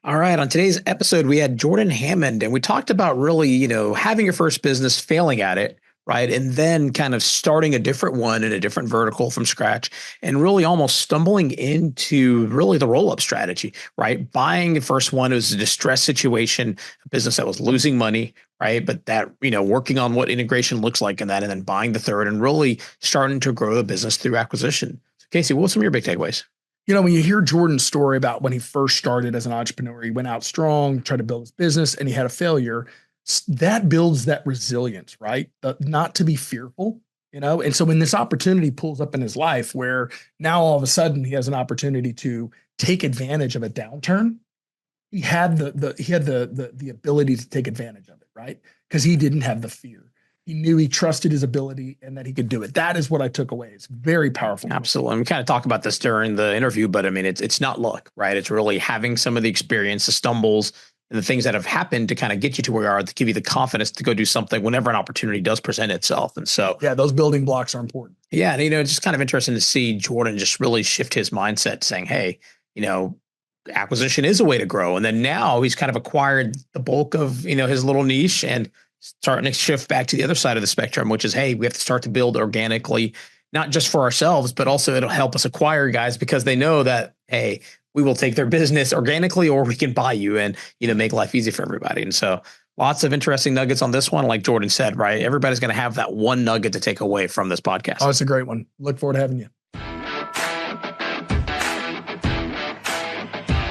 All right. On today's episode, we had Jordan Hammond, and we talked about really, having your first business, failing at it, right? And then kind of starting a different one in a different vertical from scratch and really almost stumbling into really the roll-up strategy, right? Buying the first one, it was a distressed situation, a business that was losing money, right? But that, working on what integration looks like in that, and then buying the third and really starting to grow the business through acquisition. So Casey, what were some of your big takeaways? When you hear Jordan's story about when he first started as an entrepreneur, he went out strong, tried to build his business, and he had a failure. That builds that resilience, right? Not to be fearful, And so when this opportunity pulls up in his life, where now all of a sudden he has an opportunity to take advantage of a downturn, he had the ability to take advantage of it, right? Because he didn't have the fear. He knew he trusted his ability and that he could do it. That is what I took away. It's very powerful. Absolutely. And we kind of talk about this during the interview, but I mean, it's not luck, right? It's really having some of the experience, the stumbles, and the things that have happened to kind of get you to where you are, to give you the confidence to go do something whenever an opportunity does present itself. And so, yeah, those building blocks are important. Yeah. And, it's just kind of interesting to see Jordan just really shift his mindset, saying, hey, acquisition is a way to grow. And then now he's kind of acquired the bulk of, his little niche and starting to shift back to the other side of the spectrum, which is, hey, we have to start to build organically, not just for ourselves, but also it'll help us acquire guys because they know that, hey, we will take their business organically or we can buy you and, make life easy for everybody. And so lots of interesting nuggets on this one. Like Jordan said, right? Everybody's going to have that one nugget to take away from this podcast. Oh, it's a great one. Look forward to having you.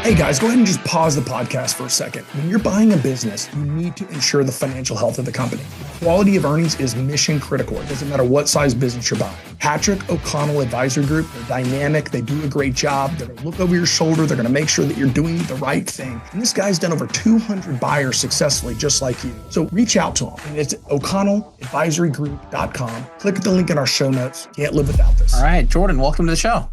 Hey guys, go ahead and just pause the podcast for a second. When you're buying a business, you need to ensure the financial health of the company. Quality of earnings is mission critical. It doesn't matter what size business you're buying. Patrick O'Connell Advisory Group, they're dynamic. They do a great job. They're going to look over your shoulder. They're going to make sure that you're doing the right thing. And this guy's done over 200 buyers successfully, just like you. So reach out to him. And it's o'conneladvisorygroup.com. Click the link in our show notes. Can't live without this. All right, Jordan, welcome to the show.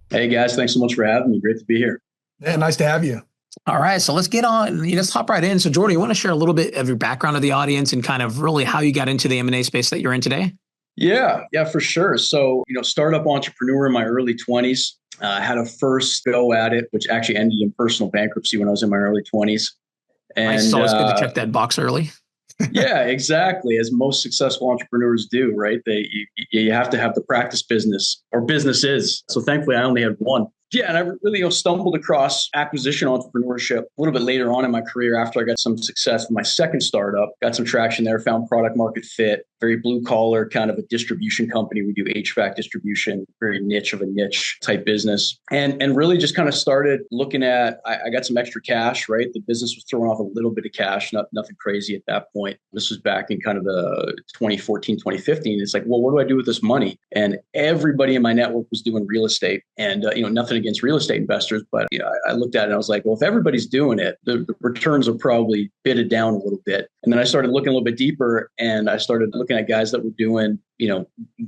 Hey guys, thanks so much for having me. Great to be here. Yeah, nice to have you. All right. So let's get on, let's hop right in. So Jordan, you want to share a little bit of your background to the audience and kind of really how you got into the M&A space that you're in today? Yeah, for sure. So, startup entrepreneur in my early 20s, had a first go at it, which actually ended in personal bankruptcy when I was in my early 20s. And it's always good to check that box early. Yeah, exactly. As most successful entrepreneurs do, right? You have to have the practice business or businesses. So thankfully, I only had one. Yeah, and I really stumbled across acquisition entrepreneurship a little bit later on in my career after I got some success with my second startup, got some traction there, found product market fit, very blue collar kind of a distribution company. We do HVAC distribution, very niche of a niche type business. And really just kind of started looking at, I got some extra cash, right? The business was throwing off a little bit of cash, nothing crazy at that point. This was back in kind of the 2014, 2015. It's like, well, what do I do with this money? And everybody in my network was doing real estate and, nothing against real estate investors, but I looked at it and I was like, well, if everybody's doing it, the returns are probably bitted down a little bit. And then I started looking a little bit deeper and I started looking at guys that were doing,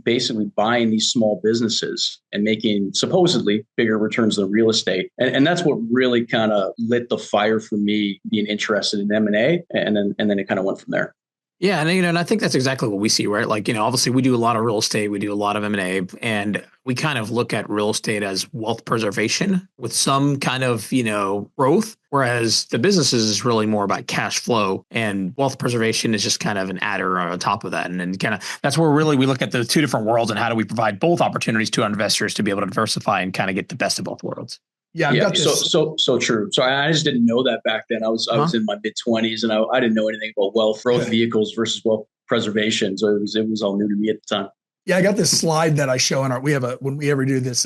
basically buying these small businesses and making supposedly bigger returns than real estate. And that's what really kind of lit the fire for me being interested in M&A. And then it kind of went from there. Yeah. And I think that's exactly what we see, right? Like, obviously we do a lot of real estate, we do a lot of M&A, and we kind of look at real estate as wealth preservation with some kind of, growth, whereas the businesses is really more about cash flow, and wealth preservation is just kind of an adder on top of that. And then kind of that's where really we look at the two different worlds and how do we provide both opportunities to our investors to be able to diversify and kind of get the best of both worlds. Yeah. So true. So I just didn't know that back then. I was in my mid 20s and I didn't know anything about wealth growth vehicles versus wealth preservation. So it was all new to me at the time. Yeah, I got this slide that I show in when we ever do this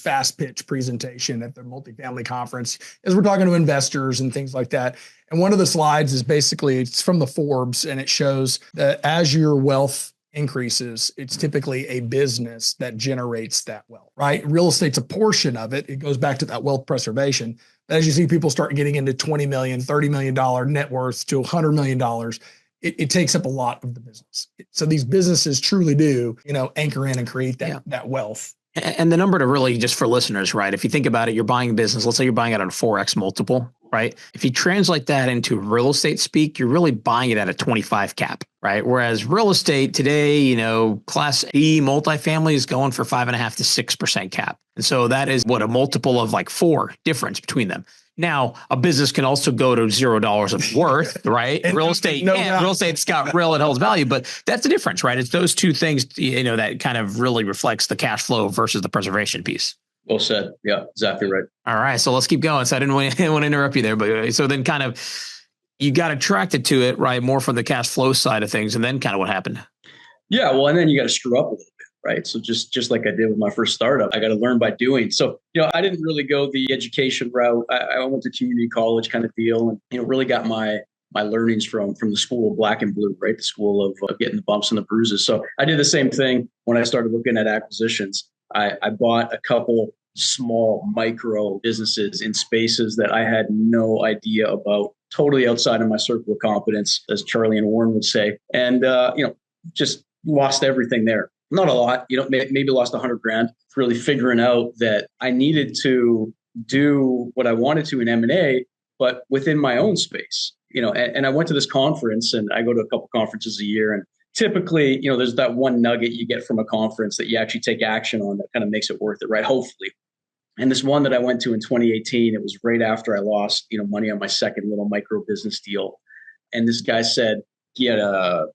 fast pitch presentation at the multifamily conference, as we're talking to investors and things like that. And one of the slides is basically, it's from the Forbes, and it shows that as your wealth increases, it's typically a business that generates that wealth, right? Real estate's a portion of it. It goes back to that wealth preservation. But as you see people start getting into $20 million, $30 million net worth to $100 million, it takes up a lot of the business. So these businesses truly do, anchor in and create that wealth. And the number to really, just for listeners, right? If you think about it, you're buying a business, let's say you're buying it on a 4X multiple, right? If you translate that into real estate speak, you're really buying it at a 25 cap, right? Whereas real estate today, class E multifamily is going for 5.5 to 6% cap. And so that is what a multiple of like 4 difference between them. Now, a business can also go to $0 of worth, right? And real estate, no and doubt. real estate's got real, it holds value, but that's the difference, right? It's those two things, that kind of really reflects the cash flow versus the preservation piece. Well said. Yeah, exactly right. All right. So let's keep going. So I didn't want to interrupt you there, but so then kind of you got attracted to it, right? More from the cash flow side of things. And then kind of what happened? Yeah. Well, and then you got to screw up a little bit, right? So just like I did with my first startup, I got to learn by doing. So, I didn't really go the education route. I went to community college kind of deal and, really got my learnings from the school of black and blue, right? The school of getting the bumps and the bruises. So I did the same thing when I started looking at acquisitions. I bought a couple small micro businesses in spaces that I had no idea about, totally outside of my circle of competence, as Charlie and Warren would say. And, just lost everything there. Not a lot, maybe lost $100,000, really figuring out that I needed to do what I wanted to in M&A, but within my own space, and I went to this conference, and I go to a couple conferences a year, and typically, there's that one nugget you get from a conference that you actually take action on that kind of makes it worth it, right? Hopefully. And this one that I went to in 2018, it was right after I lost, money on my second little micro business deal. And this guy said he had a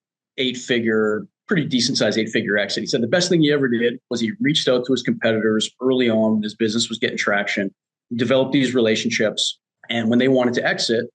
pretty decent sized 8-figure exit. He said the best thing he ever did was he reached out to his competitors early on when his business was getting traction, developed these relationships. And when they wanted to exit,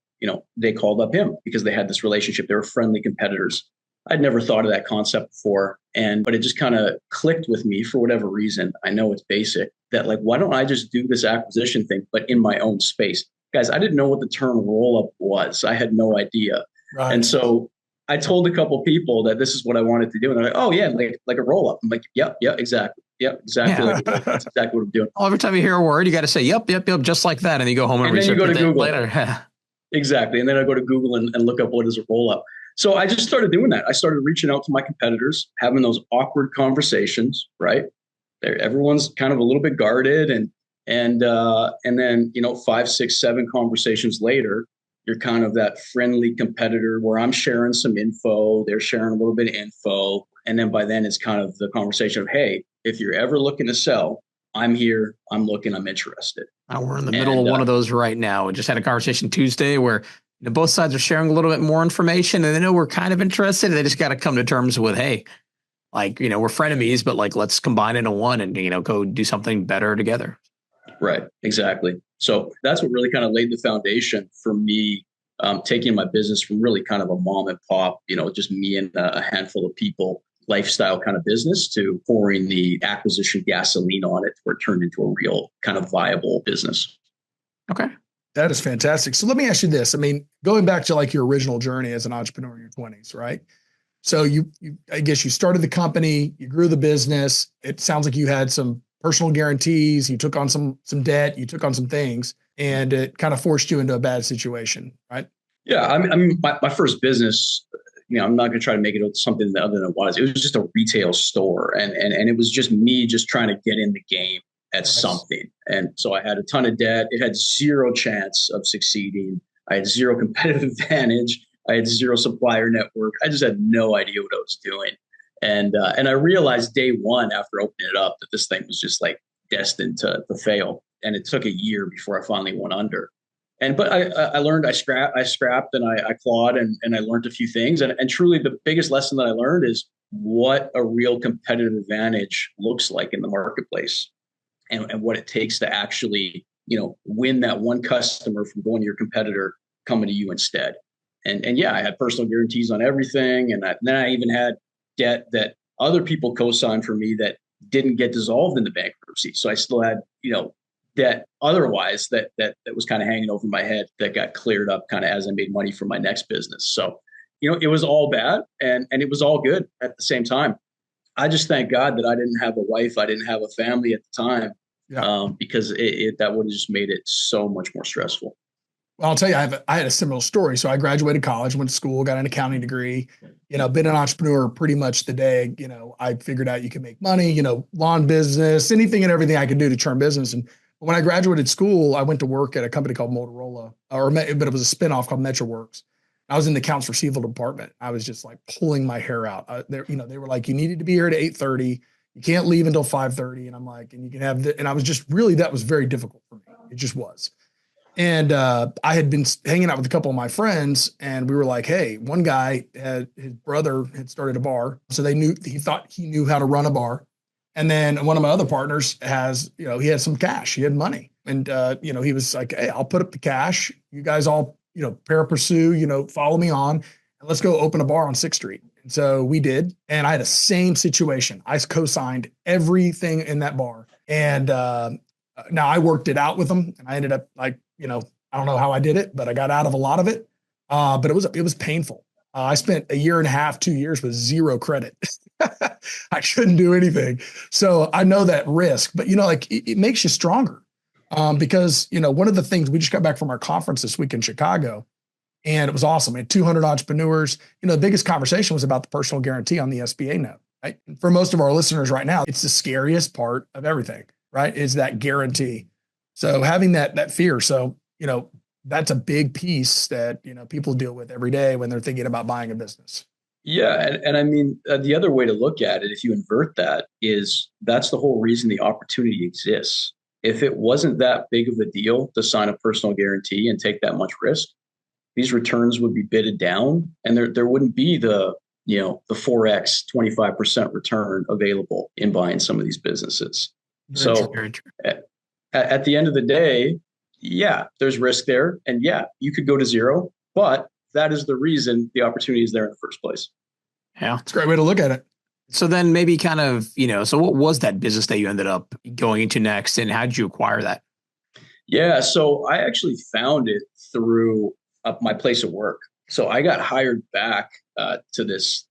they called up him because they had this relationship. They were friendly competitors. I'd never thought of that concept before. But it just kind of clicked with me for whatever reason. I know it's basic that why don't I just do this acquisition thing, but in my own space? Guys, I didn't know what the term roll-up was. I had no idea. Right. And so I told a couple of people that this is what I wanted to do. And they're like, oh yeah, like a roll-up. I'm like, yep, exactly. Yep, exactly. Yeah. That's exactly what I'm doing. Every time you hear a word, you got to say, yep, just like that. And you go home and then you go to Google later. Exactly. And then I go to Google and look up what is a roll-up. So I just started doing that. I started reaching out to my competitors, having those awkward conversations, right? Everyone's kind of a little bit guarded. And then, 5, 6, 7 conversations later, you're kind of that friendly competitor where I'm sharing some info, they're sharing a little bit of info. And then by then it's kind of the conversation of, hey, if you're ever looking to sell, I'm here, I'm looking, I'm interested. We're in the middle of one of those right now. We just had a conversation Tuesday where both sides are sharing a little bit more information and they know we're kind of interested. They just got to come to terms with, hey, we're frenemies, but let's combine into one and, go do something better together. Right. Exactly. So that's what really kind of laid the foundation for me, taking my business from really kind of a mom and pop, just me and a handful of people lifestyle kind of business to pouring the acquisition gasoline on it where it turned into a real kind of viable business. Okay. That is fantastic. So let me ask you this. I mean, going back to your original journey as an entrepreneur in your 20s, right? So I guess you started the company, you grew the business. It sounds like you had some personal guarantees. You took on some debt, you took on some things, and it kind of forced you into a bad situation, right? Yeah. I mean, my first business, I'm not going to try to make it something other than it was. It was just a retail store. And it was just me just trying to get in the game at something. And so I had a ton of debt. It had zero chance of succeeding. I had zero competitive advantage. I had zero supplier network. I just had no idea what I was doing. And I realized day one after opening it up that this thing was just destined to fail. And it took a year before I finally went under. But I learned, I scrapped and I clawed and I learned a few things. And truly the biggest lesson that I learned is what a real competitive advantage looks like in the marketplace and what it takes to actually, win that one customer from going to your competitor coming to you instead. And yeah, I had personal guarantees on everything. And then I even had debt that other people co-signed for me that didn't get dissolved in the bankruptcy. So I still had, debt otherwise that was kind of hanging over my head that got cleared up kind of as I made money for my next business. So, it was all bad and it was all good at the same time. I just thank God that I didn't have a wife. I didn't have a family at the time because that would have just made it so much more stressful. Well, I'll tell you, I had a similar story. So I graduated college, went to school, got an accounting degree, been an entrepreneur pretty much the day, I figured out you can make money, lawn business, anything and everything I could do to churn business. And when I graduated school, I went to work at a company called Motorola, but it was a spinoff called MetroWorks. I was in the accounts receivable department. I was just pulling my hair out. They were like, you needed to be here at 8:30. You can't leave until 5:30. And I'm like, and you can have and I was just really, that was very difficult for me. It just was. And I had been hanging out with a couple of my friends, and we were like, hey, one guy his brother had started a bar. So he thought he knew how to run a bar. And then one of my other partners he had some cash, he had money. And, he was like, hey, I'll put up the cash. You guys all, pair pursue, follow me on, and let's go open a bar on 6th Street. And so we did. And I had the same situation. I co-signed everything in that bar. And now I worked it out with them, and I ended up I don't know how I did it, but I got out of a lot of it. But it was painful. I spent a year and a half, 2 years with zero credit. I couldn't do anything. So I know that risk, but it makes you stronger. Because one of the things, we just got back from our conference this week in Chicago, and it was awesome. We had 200 entrepreneurs. The biggest conversation was about the personal guarantee on the SBA note, right? For most of our listeners right now, it's the scariest part of everything, right? Is that guarantee. So having that fear. So, that's a big piece that, people deal with every day when they're thinking about buying a business. Yeah. And I mean, the other way to look at it, if you invert that, is that's the whole reason the opportunity exists. If it wasn't that big of a deal to sign a personal guarantee and take that much risk, these returns would be bidded down, and there wouldn't be the 4x 25% return available in buying some of these businesses. Very true. At the end of the day, yeah, there's risk there. And yeah, you could go to zero, but that is the reason the opportunity is there in the first place. Yeah. It's a great way to look at it. So then maybe kind of, so what was that business that you ended up going into next, and how did you acquire that? Yeah. So I actually found it through my place of work. So I got hired back to this,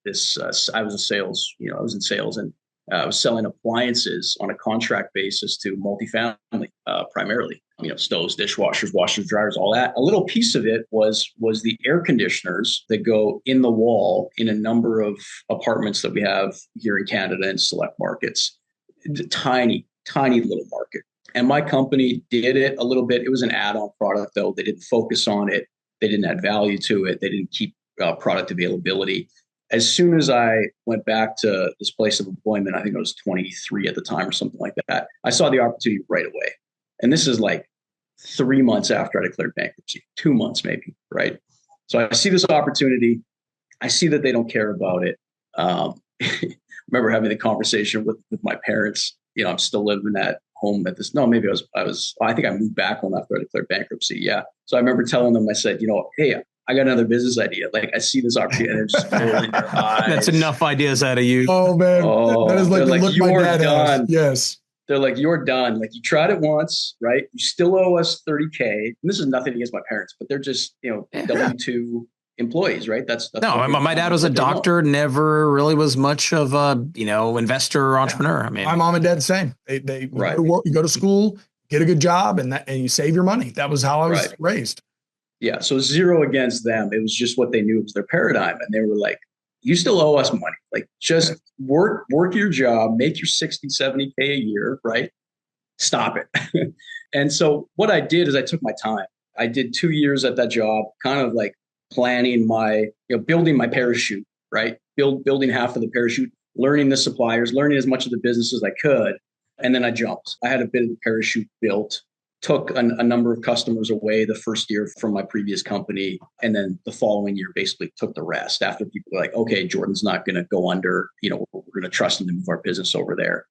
I was in sales, and I was selling appliances on a contract basis to multifamily, primarily, stoves, dishwashers, washers, dryers, all that. A little piece of it was the air conditioners that go in the wall in a number of apartments that we have here in Canada and select markets. Tiny little market. And my company did it a little bit. It was an add-on product, though. They didn't focus on it. They didn't add value to it. They didn't keep product availability. As soon as I went back to this place of employment, I think I was 23 at the time or something like that, I saw the opportunity right away. And this is like 3 months after I declared bankruptcy, 2 months maybe, right? So I see this opportunity. I see that they don't care about it. Remember having the conversation with my parents. I'm still living at home at this. No, maybe I think I moved back home after I declared bankruptcy. Yeah. So I remember telling them, I said, hey, I got another business idea. Like, I see this opportunity, and it's just rolling their eyes. That's enough ideas out of you. Oh man, that is like the look my dad has. Yes. They're like, you're done. Like, you tried it once, right? You still owe us $30K. And this is nothing against my parents, but they're just, W-2 employees, right? That's no. My dad was a doctor. Never really was much of a investor or entrepreneur. Yeah. I mean, my mom and dad the same. They right. You go to school, get a good job, and you save your money. That was how I was raised. Yeah. So zero against them. It was just what they knew. It was their paradigm. And they were like, you still owe us money. Like, just work your job, make your 60, 70K a year, right? Stop it. And so what I did is I took my time. I did 2 years at that job, kind of like planning building my parachute, right? Building half of the parachute, learning the suppliers, learning as much of the business as I could. And then I jumped. I had a bit of the parachute built. Took a number of customers away the first year from my previous company. And then the following year basically took the rest after people were like, okay, Jordan's not going to go under, we're going to trust him to move our business over there.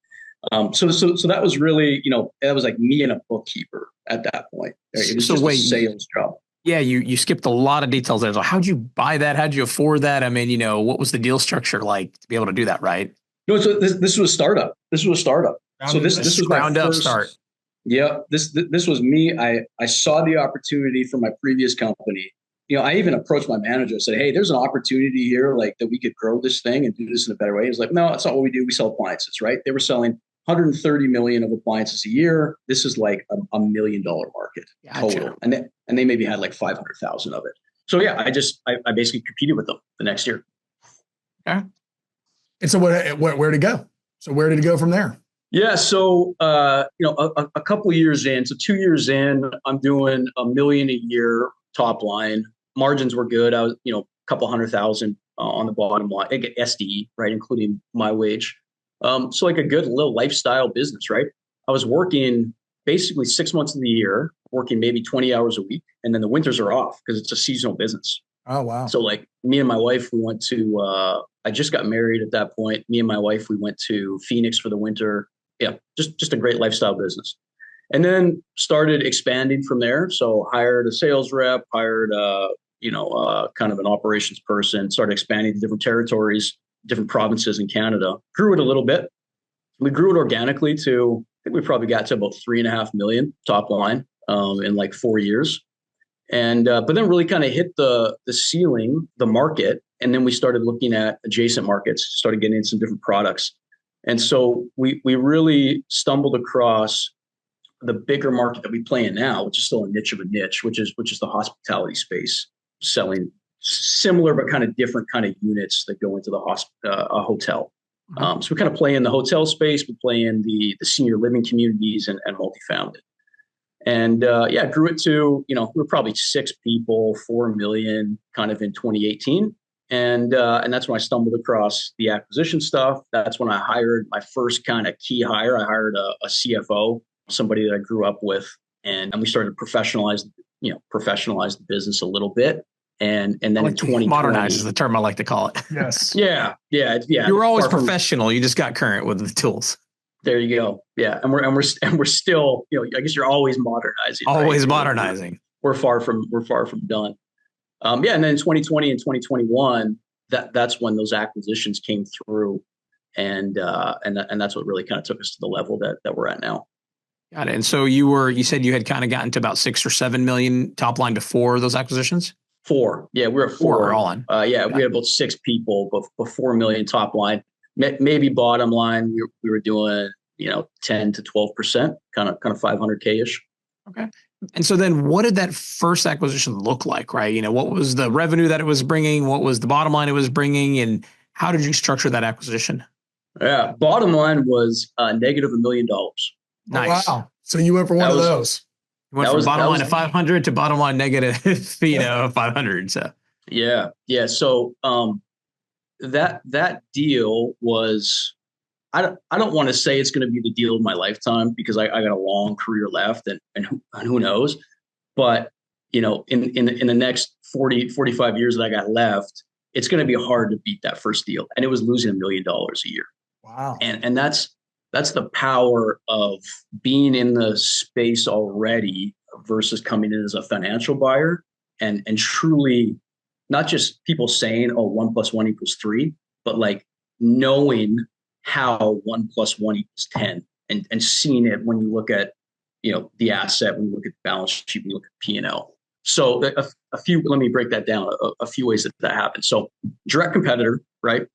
So that was really, that was like me and a bookkeeper at that point. It was just a sales job. Yeah. You skipped a lot of details there. So how'd you buy that? How'd you afford that? I mean, what was the deal structure like to be able to do that? Right. No, so this was a startup. This was this was ground up start. Yeah, this was me. I saw the opportunity from my previous company. I even approached my manager and said, hey, there's an opportunity here, like, that we could grow this thing and do this in a better way. He was like, no, that's not what we do. We sell appliances, right? They were selling 130 million of appliances a year. This is like a $1 million market total. And they maybe had like 500,000 of it. So yeah, I basically competed with them the next year. Okay. And so where to go? So where did it go from there? Yeah. So, a couple of years in, so 2 years in, I'm doing $1 million a year top line. Margins were good. I was, a couple 100,000 on the bottom line. I get SDE, right, including my wage. So like a good little lifestyle business, right? I was working basically 6 months of the year, working maybe 20 hours a week. And then the winters are off because it's a seasonal business. Oh, wow. So like me and my wife, we went to, I just got married at that point. Me and my wife, we went to Phoenix for the winter. Yeah, just a great lifestyle business. And then started expanding from there. So hired a sales rep, hired kind of an operations person, started expanding to different territories, different provinces in Canada. Grew it a little bit. We grew it organically to, I think we probably got to about 3.5 million top line in like 4 years. And but then really kind of hit the ceiling, the market, and then we started looking at adjacent markets, started getting in some different products. And so we really stumbled across the bigger market that we play in now, which is still a niche of a niche, which is the hospitality space, selling similar but kind of different kind of units that go into the a hotel. So we kind of play in the hotel space, we play in the senior living communities and multifamily. And grew it to, we were probably 6 people, 4 million kind of in 2018. And that's when I stumbled across the acquisition stuff. That's when I hired my first kind of key hire. I hired a CFO, somebody that I grew up with, and we started to professionalize the business a little bit. And then in 2020, modernize is the term I like to call it. Yes. Yeah. You were always professional. You just got current with the tools. There you go. Yeah. And we're still, I guess you're always modernizing. Always modernizing. We're far from done. And then in 2020 and 2021, that's when those acquisitions came through. And that's what really kind of took us to the level that we're at now. Got it. And so you said you had kind of gotten to about 6 or 7 million top line before those acquisitions? 4. Yeah, we were at 4. We're all in. We had about 6 people, but 4 million top line. Maybe bottom line, we were doing 10 to 12%, kind of 500K ish. Okay. And so then, what did that first acquisition look like? Right? What was the revenue that it was bringing? What was the bottom line it was bringing? And how did you structure that acquisition? Yeah, bottom line was negative $1 million. Nice. Oh, wow. So you went for one of those. You went from bottom line of 500 to bottom line negative, 500. So yeah. So that deal was, I don't want to say it's going to be the deal of my lifetime because I got a long career left and who knows, but in the next 45 years that I got left, it's going to be hard to beat that first deal. And it was losing $1 million a year. Wow. And that's the power of being in the space already versus coming in as a financial buyer and truly not just people saying, 1 + 1 = 3, but like knowing how 1 + 1 = 10 and seeing it when you look at, the asset, when you look at the balance sheet, when you look at P&L. So let me break that down, a few ways that happened. So direct competitor, right?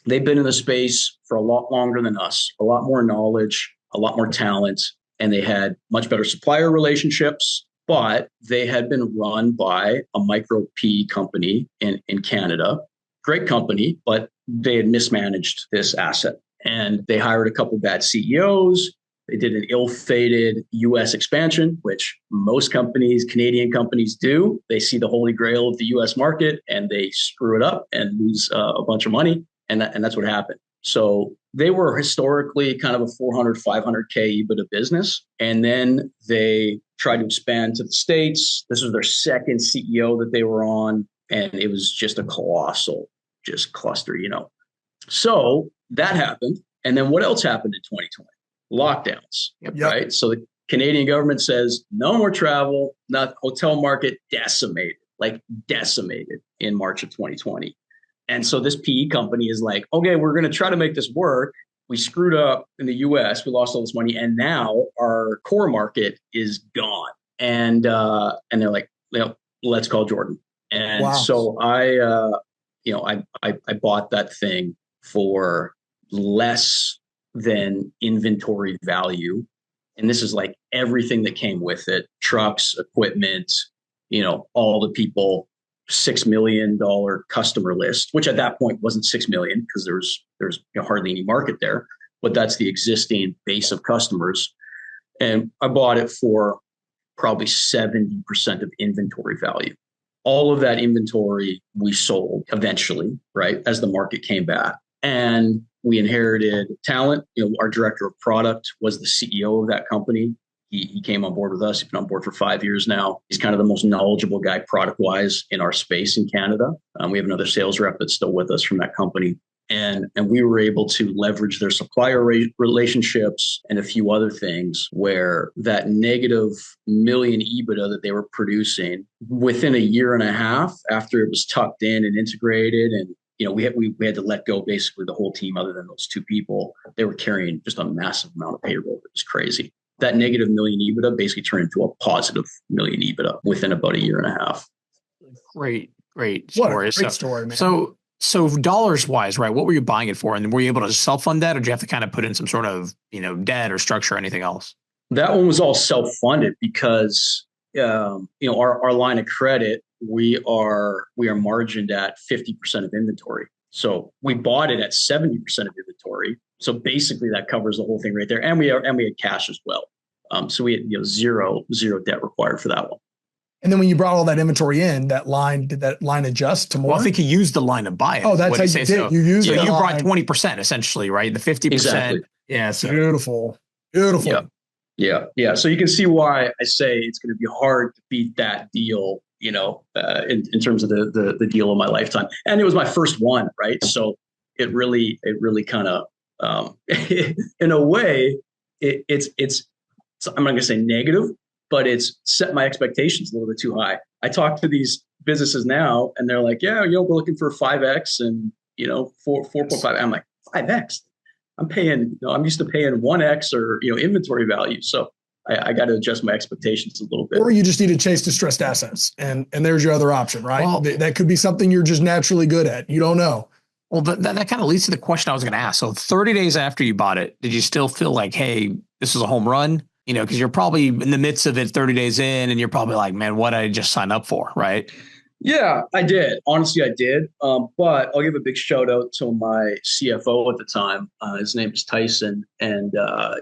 They've been in the space for a lot longer than us, a lot more knowledge, a lot more talent, and they had much better supplier relationships, but they had been run by a micro PE company in Canada. Great company, but they had mismanaged this asset. And they hired a couple bad CEOs. They did an ill-fated US expansion, which most companies, Canadian companies do. They see the holy grail of the US market and they screw it up and lose a bunch of money. And that's what happened. So they were historically kind of a 400, 500K EBITDA business. And then they tried to expand to the States. This was their second CEO that they were on. And it was just a colossal cluster, So that happened. And then what else happened in 2020? Lockdowns, right? So the Canadian government says no more travel, not hotel market decimated in March of 2020. And so this PE company is like, okay, we're going to try to make this work. We screwed up in the US. We lost all this money. And now our core market is gone. And they're like, let's call Jordan. And wow. So I bought that thing for less than inventory value. And this is like everything that came with it, trucks, equipment, all the people, $6 million customer list, which at that point wasn't 6 million because there's hardly any market there, but that's the existing base of customers. And I bought it for probably 70% of inventory value. All of that inventory we sold eventually, right, as the market came back. And we inherited talent. Our director of product was the CEO of that company. He came on board with us. He's been on board for 5 years now. He's kind of the most knowledgeable guy product-wise in our space in Canada. We have another sales rep that's still with us from that company. And we were able to leverage their supplier relationships and a few other things where that negative million EBITDA that they were producing within a year and a half after it was tucked in and integrated, and we had to let go basically the whole team other than those two people. They were carrying just a massive amount of payroll. It was crazy. That negative million EBITDA basically turned into a positive million EBITDA within about a year and a half. Great story. What a great story, man. So dollars wise, right? What were you buying it for? And were you able to self-fund that, or did you have to kind of put in some sort of, debt or structure or anything else? That one was all self-funded because, our line of credit, we are margined at 50% of inventory. So we bought it at 70% of inventory. So basically that covers the whole thing right there. And we had cash as well. So we had, zero debt required for that one. And then when you brought all that inventory in, did that line adjust to more? Well, I think you used the line to buy it. Oh, that's how you did. So. You used so the you line. brought 20% essentially, right? The 50%. Exactly. Yeah. So. Beautiful. Yeah. So you can see why I say it's going to be hard to beat that deal, in terms of the deal of my lifetime. And it was my first one, right? So it really kind of, in a way, it's I'm not going to say negative, but it's set my expectations a little bit too high. I talk to these businesses now and they're like, yeah, we're looking for 5X and, 4.5. I'm like, 5X? I'm used to paying 1X or, inventory value. So I got to adjust my expectations a little bit. Or you just need to chase distressed assets. And there's your other option, right? Well, that could be something you're just naturally good at. You don't know. Well, that kind of leads to the question I was going to ask. So 30 days after you bought it, did you still feel like, hey, this is a home run? Because you're probably in the midst of it 30 days in and you're probably like, man, what did I just sign up for? Right. Yeah, I did. Honestly, I did. But I'll give a big shout out to my CFO at the time. His name is Tyson. And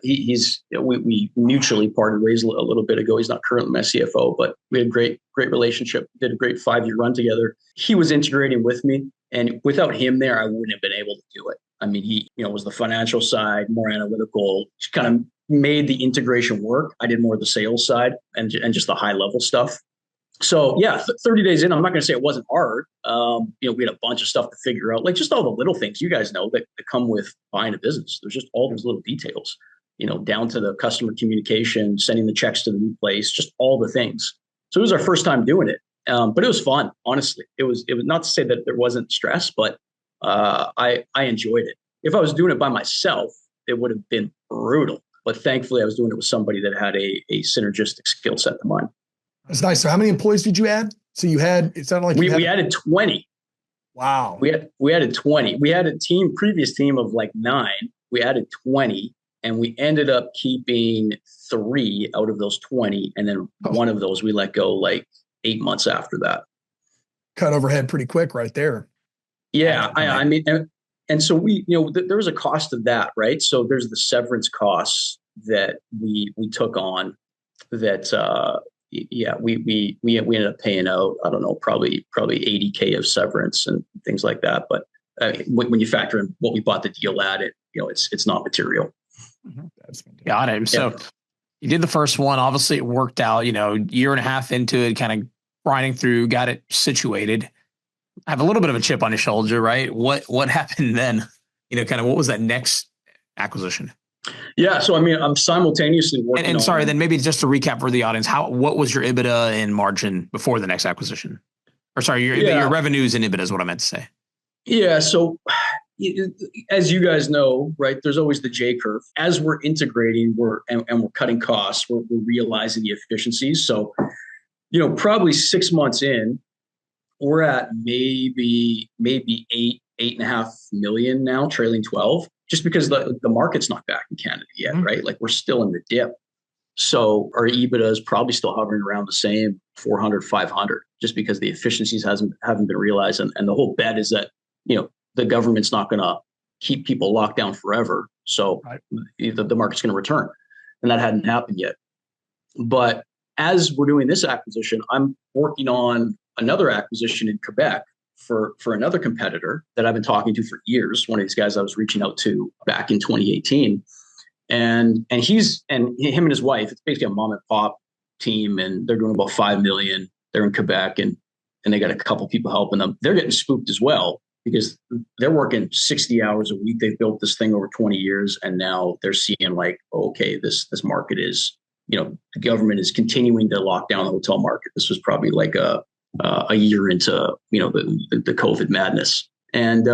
we mutually parted ways a little bit ago. He's not currently my CFO, but we had a great relationship. Did a great 5-year run together. He was integrating with me. And without him there, I wouldn't have been able to do it. I mean, he was the financial side, more analytical, just kind of made the integration work. I did more of the sales side and just the high level stuff. So yeah, 30 days in, I'm not going to say it wasn't hard. We had a bunch of stuff to figure out, like just all the little things you guys know that come with buying a business. There's just all those little details, down to the customer communication, sending the checks to the new place, just all the things. So it was our first time doing it. But it was fun, honestly. It was not to say that there wasn't stress, but I enjoyed it. If I was doing it by myself, it would have been brutal. But thankfully, I was doing it with somebody that had a synergistic skill set to mine. That's nice. So how many employees did you add? So it sounded like we added 20. Wow. We added 20. We had a previous team of like 9. We added 20 and we ended up keeping 3 out of those 20. And then one of those we let go like 8 months after that. Cut overhead pretty quick right there. Yeah. I mean, and so we, there was a cost of that, right? So there's the severance costs that we took on that, we ended up paying out, I don't know, probably $80K of severance and things like that. But when you factor in what we bought the deal at, it's not material. Mm-hmm. Got it. So you did the first one. Obviously it worked out, year and a half into it, kind of grinding through, got it situated. I have a little bit of a chip on your shoulder, right? What happened then? Kind of what was that next acquisition? Yeah. So, I mean, I'm simultaneously working and sorry, then maybe just to recap for the audience, what was your EBITDA and margin before the next acquisition? Or sorry, your revenues and EBITDA is what I meant to say. Yeah. So as you guys know, right, there's always the J curve. As we're integrating, we're cutting costs, we're realizing the efficiencies. So, probably 6 months in, we're at maybe 8.5 million now, trailing 12, just because the market's not back in Canada yet, right? Like we're still in the dip. So our EBITDA is probably still hovering around the same 400, 500, just because the efficiencies haven't been realized. And the whole bet is that, the government's not going to keep people locked down forever. So the market's going to return. And that hadn't happened yet. But as we're doing this acquisition, I'm working on another acquisition in Quebec for another competitor that I've been talking to for years. One of these guys I was reaching out to back in 2018. and him and his wife, it's basically a mom and pop team, and they're doing about 5 million. They're in Quebec, and they got a couple people helping them. They're getting spooked as well because they're working 60 hours a week. They've built this thing over 20 years, and now they're seeing like, oh, okay, this market is, the government is continuing to lock down the hotel market. This was probably like a year into, the COVID madness. And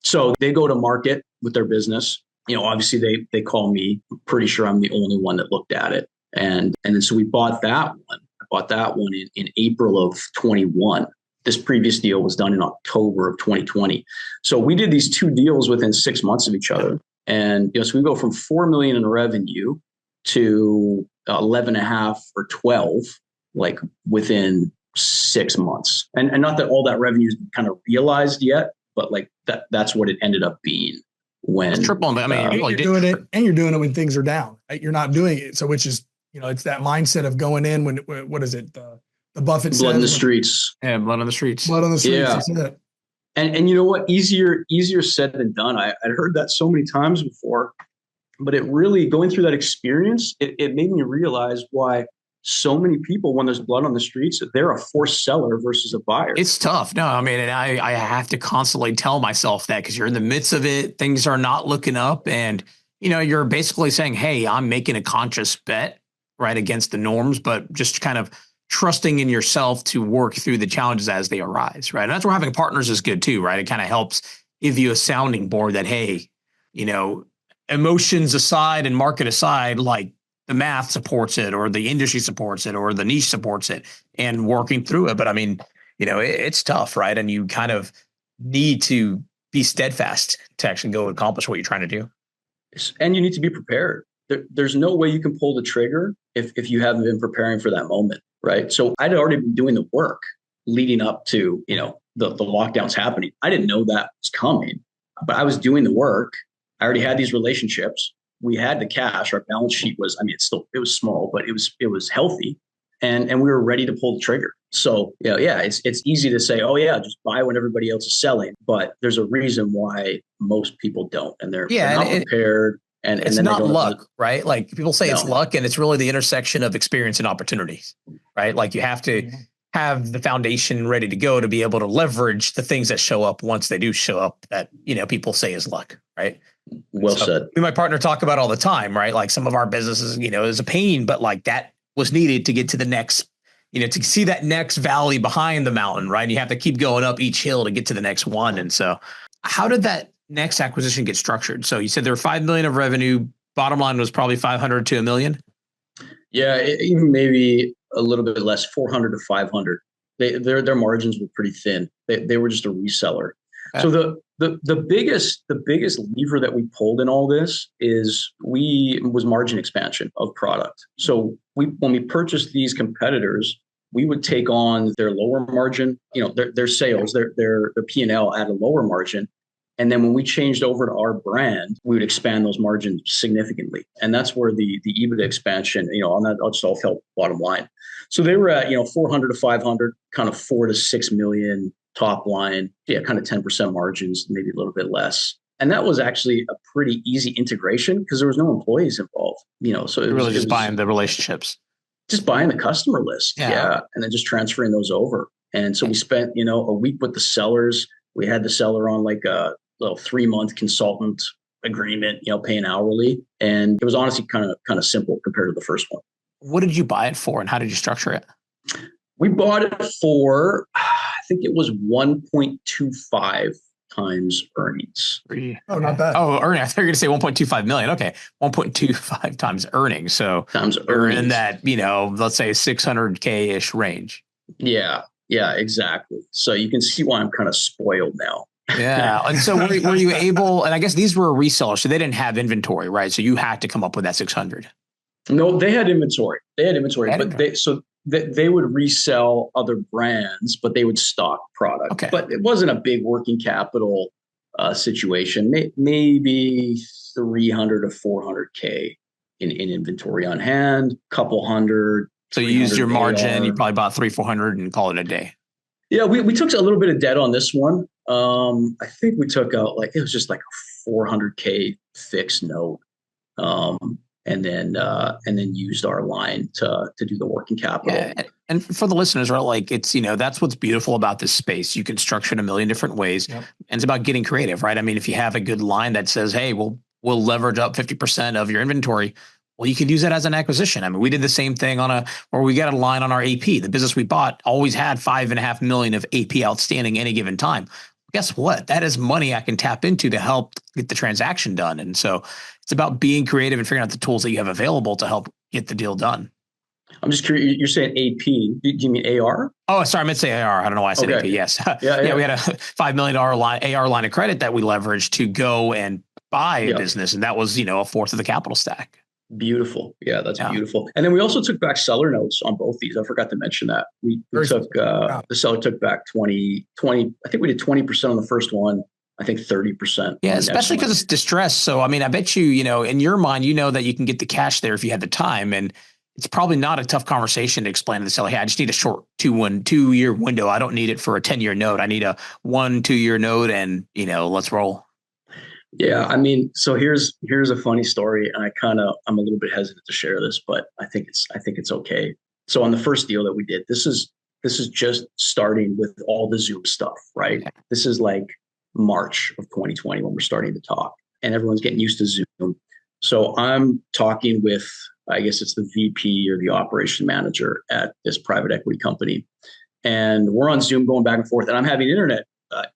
so they go to market with their business. Obviously they call me. I'm pretty sure I'm the only one that looked at it. And then so we bought that one. I bought that one in April of 21. This previous deal was done in October of 2020. So we did these two deals within 6 months of each other. And so we go from 4 million in revenue to 11.5 or 12, like within 6 months. And not that all that revenue is kind of realized yet, but like that's what it ended up being when it's triple. I mean, you're doing it when things are down. Right? You're not doing it. So which is, it's that mindset of going in when, what is it? The Buffett blood in the streets. Yeah, blood on the streets. Blood on the streets. Yeah. That's it. And you know what? Easier said than done. I'd heard that so many times before, but it really, going through that experience, it made me realize why so many people, when there's blood on the streets, they're a forced seller versus a buyer. It's tough. No, I mean, and I have to constantly tell myself that because you're in the midst of it, things are not looking up, and you're basically saying, hey, I'm making a conscious bet right against the norms, but just kind of trusting in yourself to work through the challenges as they arise, right? And that's where having partners is good too, right? It kind of helps give you a sounding board that, hey, emotions aside and market aside, like the math supports it, or the industry supports it, or the niche supports it, and working through it. But I mean, it's tough, right? And you kind of need to be steadfast to actually go accomplish what you're trying to do. And you need to be prepared. There's no way you can pull the trigger if you haven't been preparing for that moment, right? So I'd already been doing the work leading up to, the lockdowns happening. I didn't know that was coming, but I was doing the work. I already had these relationships. We had the cash. Our balance sheet was, it was small, but it was healthy, and we were ready to pull the trigger. So it's easy to say, oh yeah, just buy when everybody else is selling, but there's a reason why most people don't, and they're not prepared. And it's then not luck, right? Like people say it's luck, and it's really the intersection of experience and opportunities, right? Like you have to have the foundation ready to go to be able to leverage the things that show up once they do show up that, people say is luck, right? Well said. Me and my partner talk about all the time, right? Like some of our businesses, is a pain, but like that was needed to get to the next, to see that next valley behind the mountain, right? And you have to keep going up each hill to get to the next one. And so how did that next acquisition get structured? So you said there were 5 million of revenue. Bottom line was probably 500 to $1 million. Yeah, even maybe a little bit less, 400 to 500. Their margins were pretty thin. They were just a reseller. Okay. So the biggest lever that we pulled in all this was margin expansion of product. So when we purchased these competitors, we would take on their lower margin, their sales, their P&L at a lower margin. And then when we changed over to our brand, we would expand those margins significantly. And that's where the EBITDA expansion, on that just all felt bottom line. So they were at, 400 to 500, kind of 4 to 6 million top line. Yeah, kind of 10% margins, maybe a little bit less. And that was actually a pretty easy integration because there was no employees involved, so it was just buying the relationships. Just buying the customer list. Yeah. And then just transferring those over. And so we spent, a week with the sellers. We had the seller on like a little 3-month consultant agreement, paying hourly. And it was honestly kind of simple compared to the first one. What did you buy it for, and how did you structure it? We bought it for, I think it was 1.25 times earnings. Oh, not bad. Oh, earning. I thought you were going to say 1.25 million. Okay. 1.25 times earnings. So we're in that, let's say 600K-ish range. Yeah, exactly. So you can see why I'm kind of spoiled now. Yeah. And so were you able, and I guess these were resellers, so they didn't have inventory, right? So you had to come up with that 600. No, they had inventory. But they would resell other brands, but they would stock product. Okay. But it wasn't a big working capital situation. Maybe 300 to 400K in inventory on hand, couple hundred. So you used your margin. You probably bought 300-400 and call it a day. Yeah, we took a little bit of debt on this one. I think we took out it was just like a 400K fixed note. And then used our line to do the working capital. Yeah. And for the listeners, right, like it's, that's what's beautiful about this space. You can structure it a million different ways. Yep. And it's about getting creative, right? I mean, if you have a good line that says, hey, we'll leverage up 50% of your inventory, well, you could use that as an acquisition. I mean, we did the same thing where we got a line on our AP. The business we bought always had $5.5 million of AP outstanding any given time. Guess what? That is money I can tap into to help get the transaction done. And so it's about being creative and figuring out the tools that you have available to help get the deal done. I'm just curious. You're saying AP. Do you mean AR? Oh, sorry. I meant to say AR. I don't know why I said AP. Yes. Yeah. We had a $5 million AR line of credit that we leveraged to go and buy a business. And that was, a fourth of the capital stack. Beautiful. Yeah, that's beautiful. And then we also took back seller notes on both these. I forgot to mention that. We took, the seller took back 20, I think we did 20% on the first one. I think 30%. Yeah, especially because it's distressed. So, I mean, I bet you, in your mind, that you can get the cash there if you had the time. And it's probably not a tough conversation to explain to the seller, hey, I just need a short 2-year window. I don't need it for a 10-year note. I need a 1-2-year note and, let's roll. Yeah, I mean, so here's a funny story, and I'm a little bit hesitant to share this, but I think it's okay. So on the first deal that we did, this is just starting with all the Zoom stuff, right? Okay. This is like March of 2020 when we're starting to talk, and everyone's getting used to Zoom. So I'm talking with, I guess it's the VP or the operation manager at this private equity company, and we're on Zoom going back and forth, and I'm having internet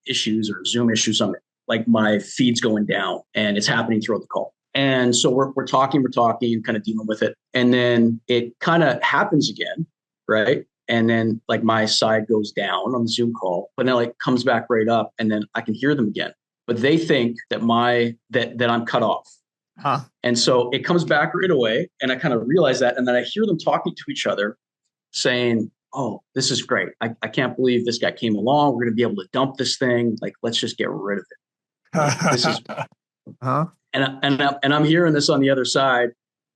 issues or Zoom issues on it. Like my feed's going down and it's happening throughout the call. And so we're talking, kind of dealing with it. And then it kind of happens again, right? And then like my side goes down on the Zoom call, but then like comes back right up and then I can hear them again. But they think that that I'm cut off. Huh. And so it comes back right away. And I kind of realize that. And then I hear them talking to each other saying, oh, this is great. I can't believe this guy came along. We're going to be able to dump this thing. Like, let's just get rid of it. This is, and I'm hearing this on the other side,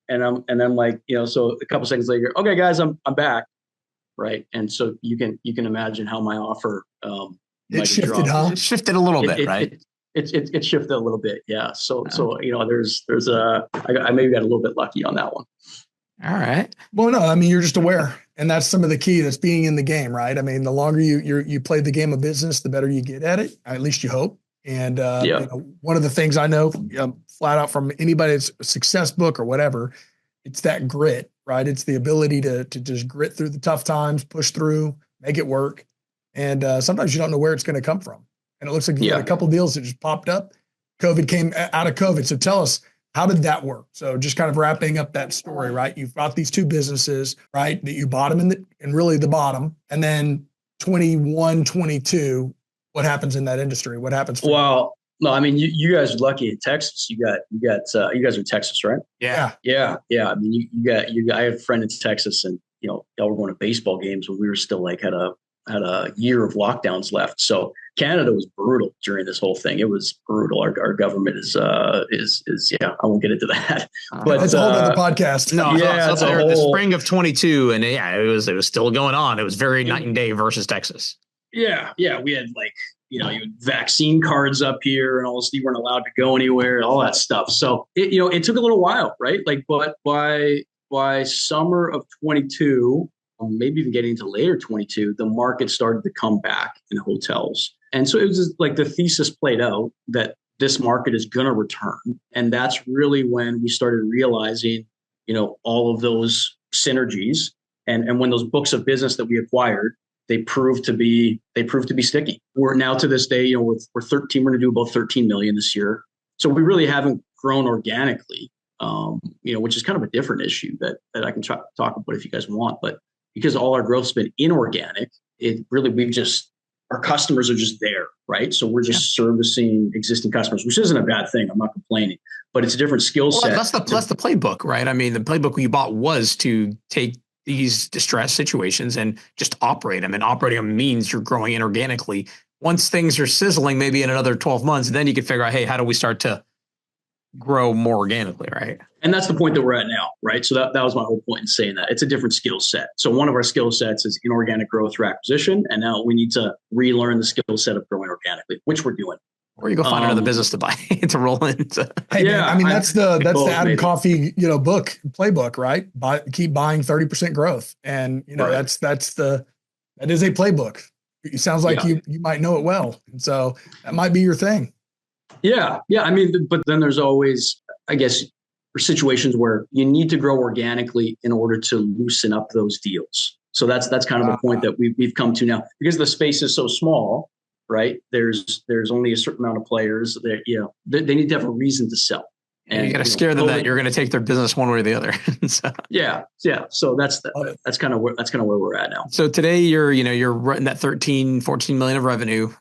and I'm like, so a couple seconds later, okay, guys, I'm back, right? And so you can imagine how my offer it shifted, huh? It shifted a little bit, right? It shifted a little bit, yeah. So there's I maybe got a little bit lucky on that one. All right. Well, no, I mean you're just aware, and that's some of the key. That's being in the game, right? I mean, the longer you play the game of business, the better you get at it. At least you hope. And one of the things I know flat out from anybody's success book or whatever, it's that grit, right? It's the ability to just grit through the tough times, push through, make it work. And sometimes you don't know where it's going to come from. And it looks like you had a couple deals that just popped up. COVID came out of COVID. So tell us, how did that work? So just kind of wrapping up that story, right? You've got these two businesses, right? That you bought them in really the bottom. And then 21, 22, what happens in that industry? What happens? No, I mean, you guys are lucky in Texas. You guys are in Texas, right? Yeah. I mean, I have a friend in Texas, and y'all were going to baseball games when we were still like had a year of lockdowns left. So Canada was brutal during this whole thing. It was brutal. Our government is I won't get into that. But that's a whole other podcast. No, the spring of 22, and it was still going on. It was very night and day versus Texas. Yeah. We had you had vaccine cards up here and all this. You weren't allowed to go anywhere, all that stuff. So it took a little while, right? But by summer of 22, maybe even getting into later 22, the market started to come back in hotels. And so it was just like the thesis played out that this market is going to return. And that's really when we started realizing, all of those synergies and when those books of business that we acquired, they proved to be sticky. We're now to this day, we're 13. We're going to do about 13 million this year. So we really haven't grown organically, which is kind of a different issue that I can talk about if you guys want. But because all our growth's been inorganic, our customers are just there, right? So we're just servicing existing customers, which isn't a bad thing. I'm not complaining, but it's a different skill set. That's the playbook, right? I mean, the playbook you bought was to take these distress situations and just operate them. And operating them means you're growing inorganically. Once things are sizzling, maybe in another 12 months, then you can figure out, hey, how do we start to grow more organically, right? And that's the point that we're at now, right? So that was my whole point in saying that. It's a different skill set. So one of our skill sets is inorganic growth through acquisition. And now we need to relearn the skill set of growing organically, which we're doing. Or you go find another business to buy to roll into. Hey, yeah, man, I mean, that's the Adam Coffey, playbook, right? Keep buying 30% growth. And, that is a playbook. It sounds like you might know it well. And so that might be your thing. Yeah. Yeah. I mean, but then there's always, I guess, situations where you need to grow organically in order to loosen up those deals. So that's kind of the point that we've come to now, because the space is so small, right? There's only a certain amount of players that, they need to have a reason to sell. And you got to scare them that you're going to take their business one way or the other. So. Yeah. So that's kind of where we're at now. So today you're in that 13, 14 million of revenue,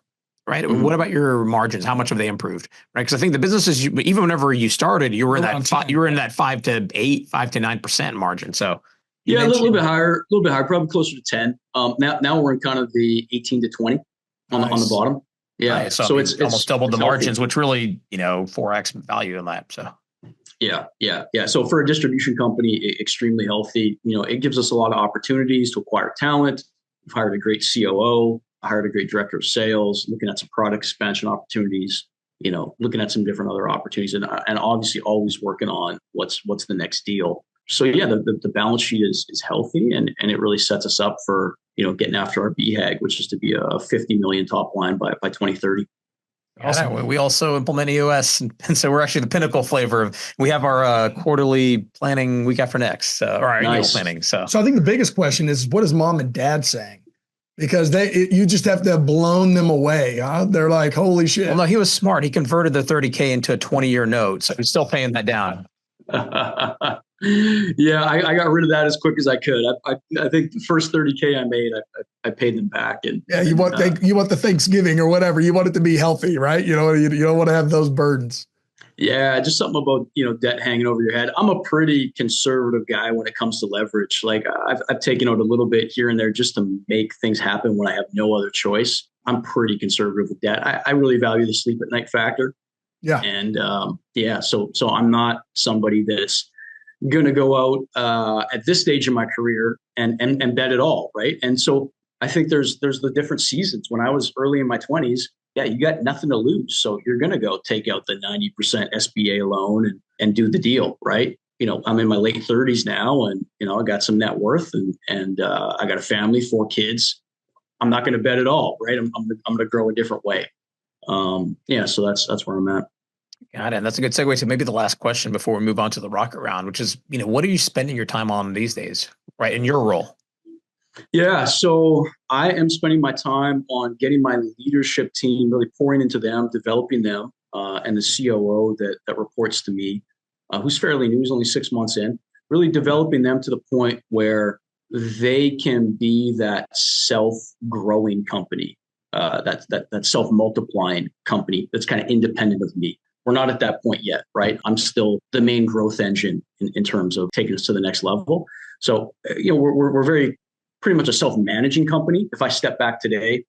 right? Mm-hmm. What about your margins? How much have they improved? Right. Because I think the businesses, even whenever you started, you were in that 5 to 9% margin. So a little bit higher, probably closer to 10. Now we're in kind of the 18 to 20 on the bottom. Yeah. Right. So it's almost doubled the margins, which really, 4x value in that. So. Yeah. So for a distribution company, extremely healthy. It gives us a lot of opportunities to acquire talent. We've hired a great COO, hired a great director of sales, looking at some product expansion opportunities, looking at some different other opportunities, and obviously always working on what's the next deal. So the balance sheet is healthy, and it really sets us up for getting after our BHAG, which is to be a 50 million top line by 2030. Awesome. We also implement EOS, and so we're actually the pinnacle flavor of. We have our quarterly planning week after next, or our annual planning. So I think the biggest question is, what is mom and dad saying? Because you just have to have blown them away. Huh? They're like, holy shit. Well, no, he was smart. He converted the 30K into a 20-year note, so he's still paying that down. Yeah, I got rid of that as quick as I could. I think the first 30K I made, I paid them back. And you want the Thanksgiving or whatever. You want it to be healthy, right? You don't want to have those burdens. Yeah, just something about debt hanging over your head. I'm a pretty conservative guy when it comes to leverage. Like I've taken out a little bit here and there just to make things happen when I have no other choice. I'm pretty conservative with debt. I really value the sleep at night factor. Yeah. And so I'm not somebody that's going to go out at this stage in my career and bet at all, right? And so I think there's the different seasons. When I was early in my 20s, you got nothing to lose. So you're going to go take out the 90% SBA loan and do the deal, right? I'm in my late 30s now, and I got some net worth, and I got a family, 4 kids. I'm not going to bet at all, right? I'm going to grow a different way. So that's where I'm at. Got it. That's a good segue to maybe the last question before we move on to the rocket round, which is, what are you spending your time on these days, right? In your role? Yeah. So I am spending my time on getting my leadership team, really pouring into them, developing them, and the COO that reports to me, who's fairly new, who's only 6 months in, really developing them to the point where they can be that self-growing company, that self-multiplying company that's kind of independent of me. We're not at that point yet, right? I'm still the main growth engine in terms of taking us to the next level. So, we're very pretty much a self-managing company. If I step back today,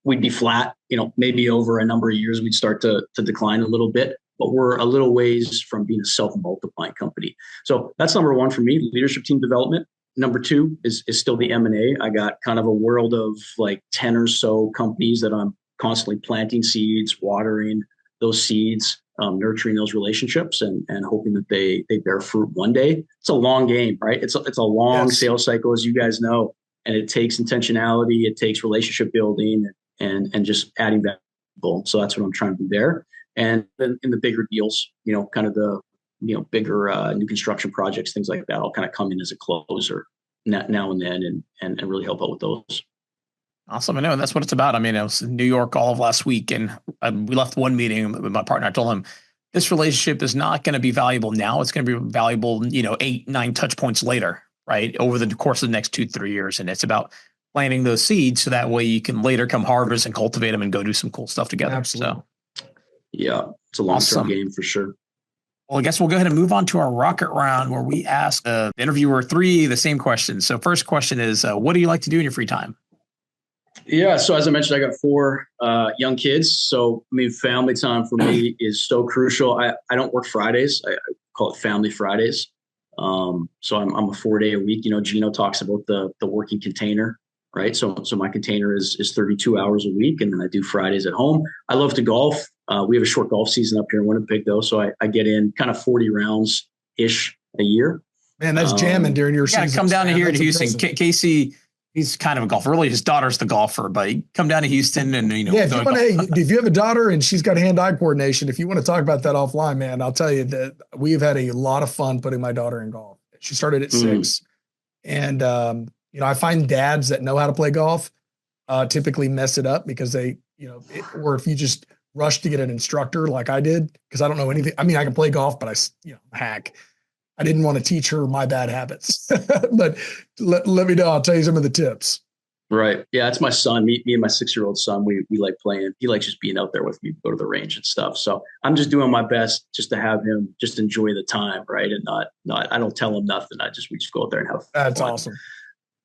we'd be flat. Maybe over a number of years, we'd start to decline a little bit, but we're a little ways from being a self-multiplying company. So that's number one for me, leadership team development. Number two is still the M&A. I got kind of a world of like 10 or so companies that I'm constantly planting seeds, watering those seeds, nurturing those relationships, and hoping that they bear fruit one day. It's a long game, right? It's a long sales cycle, as you guys know, and it takes intentionality, it takes relationship building, and just adding value. So that's what I'm trying to do there. And then in the bigger deals, kind of the bigger new construction projects, things like that, I'll kind of come in as a closer now and then and really help out with those. Awesome. I know. And that's what it's about. I mean, I was in New York all of last week, and we left one meeting with my partner. I told him this relationship is not going to be valuable now. It's going to be valuable, 8, 9 touch points later, right? Over the course of the next 2-3 years. And it's about planting those seeds so that way you can later come harvest and cultivate them and go do some cool stuff together. Absolutely. So, yeah, it's a long-term game for sure. Well, I guess we'll go ahead and move on to our rocket round, where we ask the interviewer 3 the same questions. So first question is, what do you like to do in your free time? Yeah. So as I mentioned, I got 4 young kids. So, family time for me is so crucial. I don't work Fridays. I call it Family Fridays. So I'm a 4-day a week. Gino talks about the working container. right? So my container is 32 hours a week, and then I do Fridays at home. I love to golf. We have a short golf season up here in Winnipeg, though, so I get in kind of 40 rounds ish a year. Man, that's jamming during your season. You got to come down here to Houston. Impressive. Casey, he's kind of a golfer. Really, his daughter's the golfer, but you come down to Houston and, Yeah, if you have a daughter and she's got hand-eye coordination, if you want to talk about that offline, man, I'll tell you that we've had a lot of fun putting my daughter in golf. She started at 6. And, I find dads that know how to play golf typically mess it up because they, or if you just rush to get an instructor like I did, because I don't know anything. I mean, I can play golf, but hack. I didn't want to teach her my bad habits, but let me know. I'll tell you some of the tips. Right. Yeah. It's my son, me and my 6-year-old son. We like playing. He likes just being out there with me, go to the range and stuff. So I'm just doing my best just to have him just enjoy the time. Right. And not, I don't tell him nothing. We just go out there and have fun. That's awesome.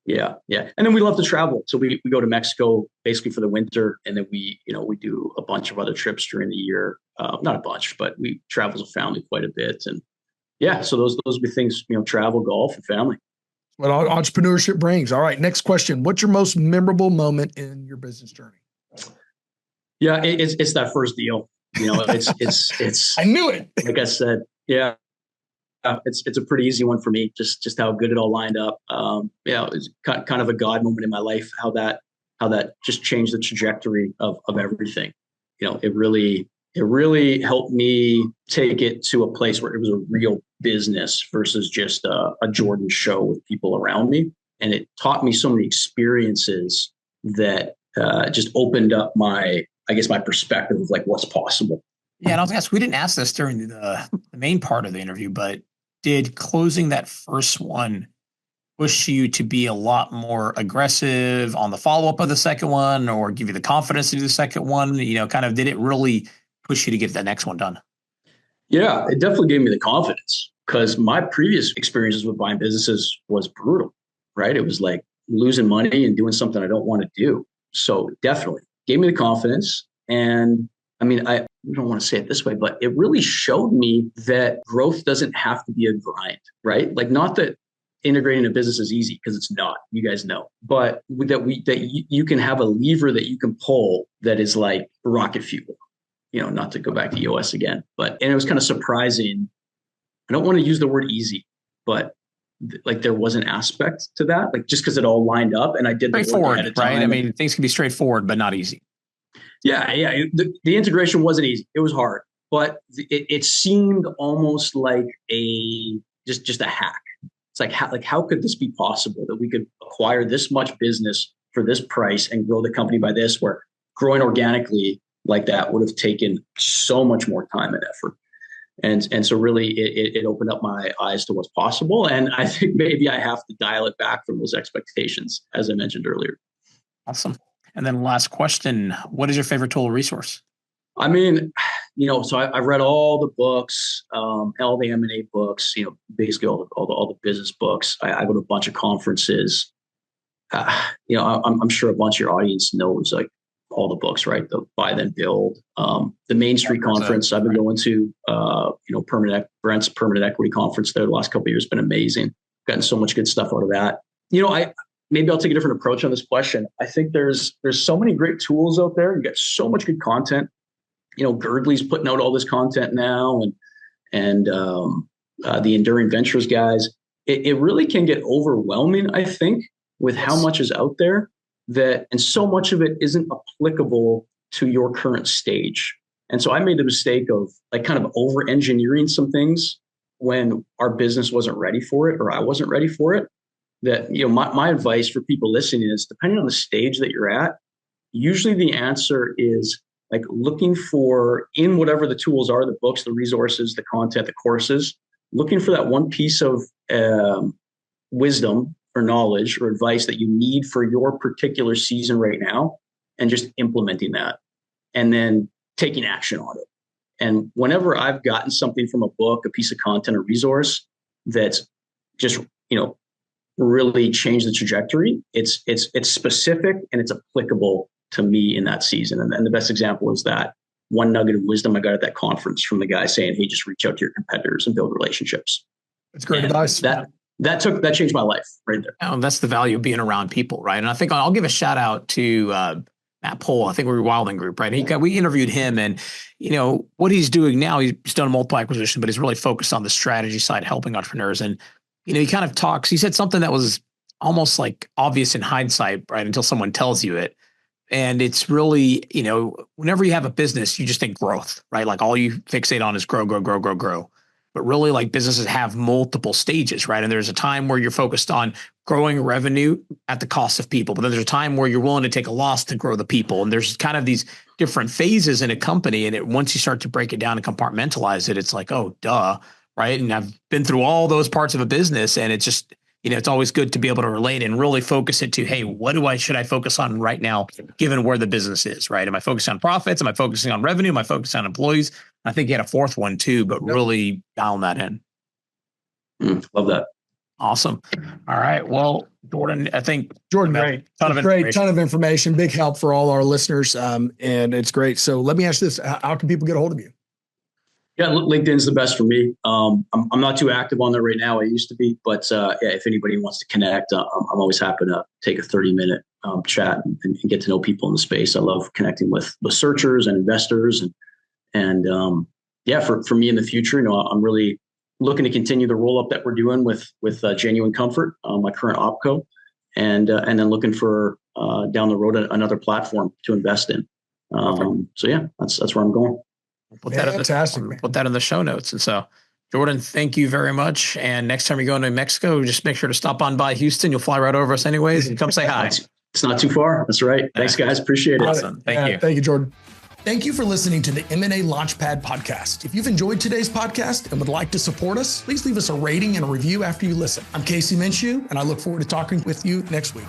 Yeah. Yeah. And then we love to travel. So we go to Mexico basically for the winter. And then we do a bunch of other trips during the year. Not a bunch, but we travel as a family quite a bit. And yeah, so those would be things, travel, golf, and family. What entrepreneurship brings. All right, next question. What's your most memorable moment in your business journey? Yeah, it's that first deal. It's. I knew it. Like I said, yeah, it's a pretty easy one for me. Just how good it all lined up. It's kind of a God moment in my life. How that just changed the trajectory of everything. It really helped me take it to a place where it was a real business versus just a Jordan show with people around me. And it taught me so many experiences that just opened up my perspective of like what's possible. Yeah. And I was going to ask, we didn't ask this during the main part of the interview, but did closing that first one push you to be a lot more aggressive on the follow-up of the second one, or give you the confidence to do the second one? Did it really push you to get that next one done? Yeah, it definitely gave me the confidence, because my previous experiences with buying businesses was brutal, right? It was like losing money and doing something I don't want to do. So definitely gave me the confidence. And I mean, I don't want to say it this way, but it really showed me that growth doesn't have to be a grind, right? Like, not that integrating a business is easy, because it's not, you guys know, but that you can have a lever that you can pull that is like rocket fuel. Not to go back to EOS again, and it was kind of surprising. I don't want to use the word easy, but like there was an aspect to that, like just because it all lined up and I did the work ahead of time. Right? I mean, things can be straightforward, but not easy. Yeah. The integration wasn't easy. It was hard, but it seemed almost like just a hack. It's like how could this be possible that we could acquire this much business for this price and grow the company by this, where growing organically like that would have taken so much more time and effort. And so really it opened up my eyes to what's possible. And I think maybe I have to dial it back from those expectations, as I mentioned earlier. Awesome. And then last question, what is your favorite tool or resource? I mean, so I've read all the books, all the M&A books, basically all the business books. I go to a bunch of conferences. I'm sure a bunch of your audience knows like all the books, right? The Buy Then Build, the Main Street Conference I've been going to, Brent's Permanent Equity Conference there the last couple of years has been amazing. Gotten so much good stuff out of that. Maybe I'll take a different approach on this question. I think there's so many great tools out there. You got so much good content. Girdley's putting out all this content now, and the Enduring Ventures guys. It really can get overwhelming, I think, with how much is out there. And so much of it isn't applicable to your current stage. And so I made the mistake of like kind of over engineering some things when our business wasn't ready for it, or I wasn't ready for it. That, my advice for people listening is, depending on the stage that you're at, usually the answer is like looking for, in whatever the tools are, the books, the resources, the content, the courses, looking for that one piece of wisdom or knowledge or advice that you need for your particular season right now, and just implementing that and then taking action on it. And whenever I've gotten something from a book, a piece of content, or resource that's just, really changed the trajectory, it's specific and it's applicable to me in that season. And the best example is that one nugget of wisdom I got at that conference from the guy saying, hey, just reach out to your competitors and build relationships. That's great advice. that changed my life right there. And that's the value of being around people, right? And I think I'll give a shout out to Matt Pohl. I think we were Wilding Group, right? We interviewed him, and what he's doing now. He's done multiple acquisitions, but he's really focused on the strategy side, helping entrepreneurs. And he kind of talks. He said something that was almost like obvious in hindsight, right? Until someone tells you it. And it's really, whenever you have a business, you just think growth, right? Like all you fixate on is grow, grow, grow, grow, grow. But really, like businesses have multiple stages, right? And there's a time where you're focused on growing revenue at the cost of people. But then there's a time where you're willing to take a loss to grow the people. And there's kind of these different phases in a company. And once you start to break it down and compartmentalize it, it's like, oh, duh, right? And I've been through all those parts of a business, and it's just, it's always good to be able to relate and really focus it to, hey, should I focus on right now, given where the business is, right? Am I focusing on profits? Am I focusing on revenue? Am I focusing on employees? I think you had a fourth one too, but really dialing that in. Love that. Awesome. All right. Well, Jordan, great. Ton of information, big help for all our listeners. And it's great. So let me ask this, how can people get a hold of you? Yeah, LinkedIn's the best for me. I'm not too active on there right now. I used to be, but if anybody wants to connect, I'm always happy to take a 30-minute chat and get to know people in the space. I love connecting with searchers and investors, and for me in the future, I'm really looking to continue the roll up that we're doing with Genuine Comfort, my current opco, and then looking for down the road another platform to invest in. That's where I'm going. Put that in the show notes. And so, Jordan, thank you very much. And next time you're going to Mexico, just make sure to stop on by Houston. You'll fly right over us anyways and come say hi. It's not too far. That's right. Thanks, guys. Appreciate it. Awesome. Thank you. Thank you, Jordan. Thank you for listening to the M&A Launchpad Podcast. If you've enjoyed today's podcast and would like to support us, please leave us a rating and a review after you listen. I'm Casey Minshew, and I look forward to talking with you next week.